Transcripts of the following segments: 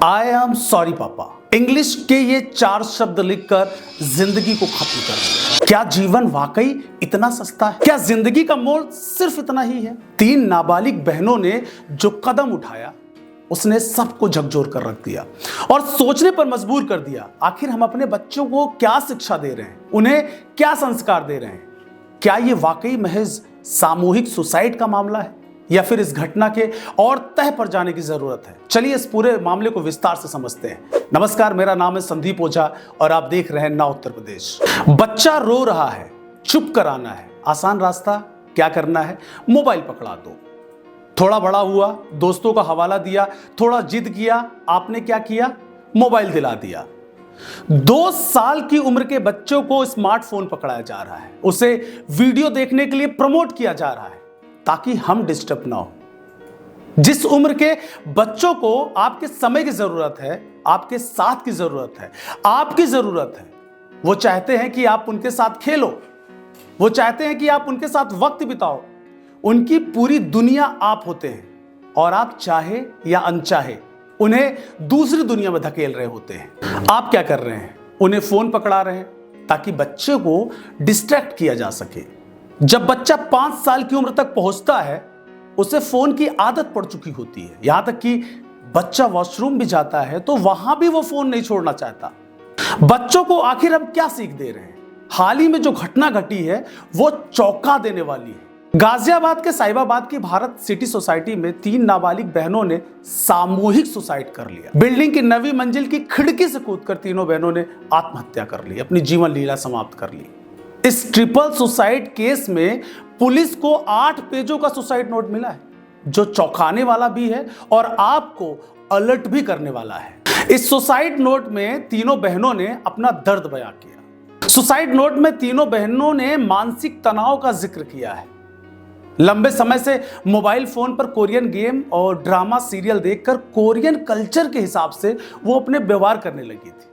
I am sorry पापा, English के ये 4 शब्द लिखकर जिंदगी को खत्म कर दिया। क्या जीवन वाकई इतना सस्ता है? क्या जिंदगी का मोल सिर्फ इतना ही है? 3 नाबालिग बहनों ने जो कदम उठाया उसने सबको झकझोर कर रख दिया और सोचने पर मजबूर कर दिया। आखिर हम अपने बच्चों को क्या शिक्षा दे रहे हैं, उन्हें क्या संस्कार दे रहे हैं? क्या ये वाकई महज सामूहिक सुसाइड का मामला है या फिर इस घटना के और तह पर जाने की जरूरत है? चलिए इस पूरे मामले को विस्तार से समझते हैं। नमस्कार, मेरा नाम है संदीप ओझा और आप देख रहे हैं ना उत्तर प्रदेश। बच्चा रो रहा है, चुप कराना है। आसान रास्ता क्या करना है? मोबाइल पकड़ा दो। थोड़ा बड़ा हुआ, दोस्तों का हवाला दिया, थोड़ा जिद किया, आपने क्या किया? मोबाइल दिला दिया। 2 साल की उम्र के बच्चों को स्मार्टफोन पकड़ाया जा रहा है, उसे वीडियो देखने के लिए प्रमोट किया जा रहा है ताकि हम डिस्टर्ब ना हो। जिस उम्र के बच्चों को आपके समय की जरूरत है, आपके साथ की जरूरत है, आपकी जरूरत है, वो चाहते हैं कि आप उनके साथ खेलो, वो चाहते हैं कि आप उनके साथ वक्त बिताओ। उनकी पूरी दुनिया आप होते हैं और आप चाहे या अनचाहे उन्हें दूसरी दुनिया में धकेल रहे होते हैं। आप क्या कर रहे हैं? उन्हें फोन पकड़ा रहे हैं ताकि बच्चे को डिस्ट्रैक्ट किया जा सके। जब बच्चा 5 साल की उम्र तक पहुंचता है, उसे फोन की आदत पड़ चुकी होती है। यहां तक कि बच्चा वॉशरूम भी जाता है तो वहां भी वो फोन नहीं छोड़ना चाहता। बच्चों को आखिर हम क्या सीख दे रहे हैं? हाल ही में जो घटना घटी है वो चौंका देने वाली है। गाजियाबाद के साहिबाबाद की भारत सिटी सोसाइटी में 3 नाबालिग बहनों ने सामूहिक सुसाइड कर लिया। बिल्डिंग की 9वीं मंजिल की खिड़की से कूदकर तीनों बहनों ने आत्महत्या कर ली, अपनी जीवन लीला समाप्त कर ली। इस ट्रिपल सुसाइड केस में पुलिस को 8 पेजों का सुसाइड नोट मिला है, जो चौंकाने वाला भी है और आपको अलर्ट भी करने वाला है। इस सुसाइड नोट में तीनों बहनों ने अपना दर्द बयां किया। सुसाइड नोट में तीनों बहनों ने मानसिक तनाव का जिक्र किया है। लंबे समय से मोबाइल फोन पर कोरियन गेम और ड्रामा सीरियल देखकर कोरियन कल्चर के हिसाब से वो अपने व्यवहार करने लगी थी।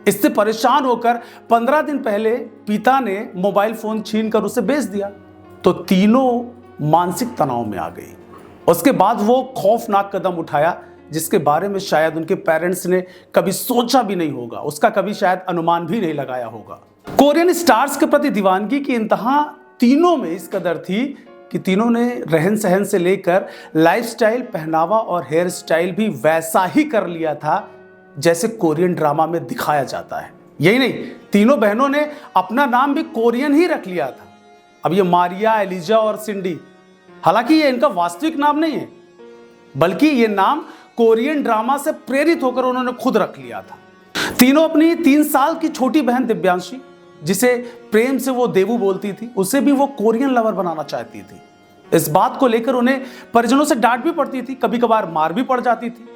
इससे परेशान होकर 15 दिन पहले पिता ने मोबाइल फोन छीनकर उसे बेच दिया तो तीनों मानसिक तनाव में आ गई। उसके बाद वो खौफनाक कदम उठाया जिसके बारे में शायद उनके पेरेंट्स ने कभी सोचा भी नहीं होगा, उसका कभी शायद अनुमान भी नहीं लगाया होगा। कोरियन स्टार्स के प्रति दीवानगी की इंतहा तीनों में इस कदर थी कि तीनों ने रहन सहन से लेकर लाइफस्टाइल, पहनावा और हेयर स्टाइल भी वैसा ही कर लिया था जैसे कोरियन ड्रामा में दिखाया जाता है। यही नहीं, तीनों बहनों ने अपना नाम भी कोरियन ही रख लिया था। अब ये मारिया, एलिजा और सिंडी, हालांकि ये इनका वास्तविक नाम नहीं है, बल्कि ये नाम कोरियन ड्रामा से प्रेरित होकर उन्होंने खुद रख लिया था। तीनों अपनी 3 साल की छोटी बहन दिव्यांशी, जिसे प्रेम से वो देवू बोलती थी, उसे भी वो कोरियन लवर बनाना चाहती थी। इस बात को लेकर उन्हें परिजनों से डांट भी पड़ती थी, कभी कभार मार भी पड़ जाती थी।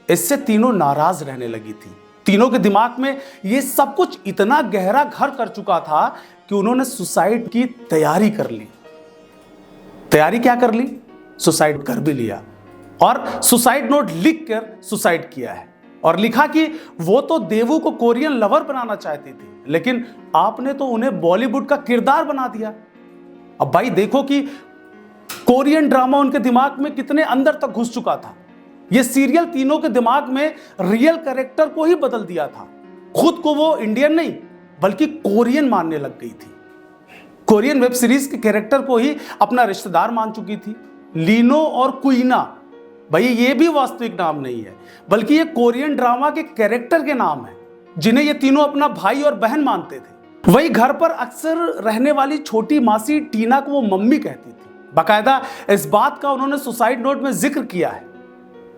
इससे तीनों नाराज रहने लगी थी। तीनों के दिमाग में ये सब कुछ इतना गहरा घर कर चुका था कि उन्होंने सुसाइड की तैयारी कर ली। तैयारी क्या कर ली? सुसाइड कर भी लिया और सुसाइड नोट लिखकर सुसाइड किया है और लिखा कि वो तो देवू को कोरियन लवर बनाना चाहती थी, लेकिन आपने तो उन्हें बॉलीवुड का किरदार बना दिया। अब भाई देखो कि कोरियन ड्रामा उनके दिमाग में कितने अंदर तक घुस चुका था। ये सीरियल तीनों के दिमाग में रियल कैरेक्टर को ही बदल दिया था। खुद को वो इंडियन नहीं बल्कि कोरियन मानने लग गई थी। कोरियन वेब सीरीज के कैरेक्टर को ही अपना रिश्तेदार मान चुकी थी। लीनो और कुइना, भाई ये भी वास्तविक नाम नहीं है, बल्कि ये कोरियन ड्रामा के कैरेक्टर के नाम है जिन्हें ये तीनों अपना भाई और बहन मानते थे। वही घर पर अक्सर रहने वाली छोटी मासी टीना को वो मम्मी कहती थी। बाकायदा इस बात का उन्होंने सुसाइड नोट में जिक्र किया है।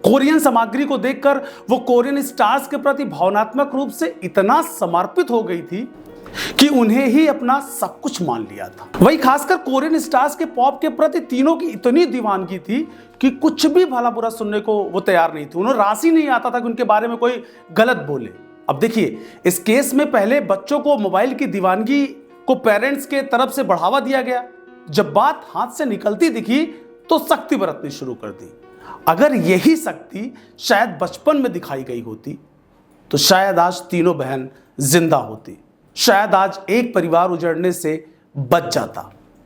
कोरियन सामग्री को देखकर वो कोरियन स्टार्स के प्रति भावनात्मक रूप से इतना समर्पित हो गई थी कि उन्हें ही अपना सब कुछ मान लिया था। वही खासकर कोरियन स्टार्स के पॉप के प्रति तीनों की इतनी दीवानगी थी कि कुछ भी भला बुरा सुनने को वो तैयार नहीं थी। उन्हें राशि नहीं आता था कि उनके बारे में कोई गलत बोले। अब देखिए, इस केस में पहले बच्चों को मोबाइल की दीवानगी को पेरेंट्स के तरफ से बढ़ावा दिया गया। जब बात हाथ से निकलती दिखी तो सख्ती बरतनी शुरू कर दी। अगर यही सख्ती शायद बचपन में दिखाई गई होती तो शायद आज तीनों बहन जिंदा होती, शायद आज एक परिवार उजड़ने से बच जाता।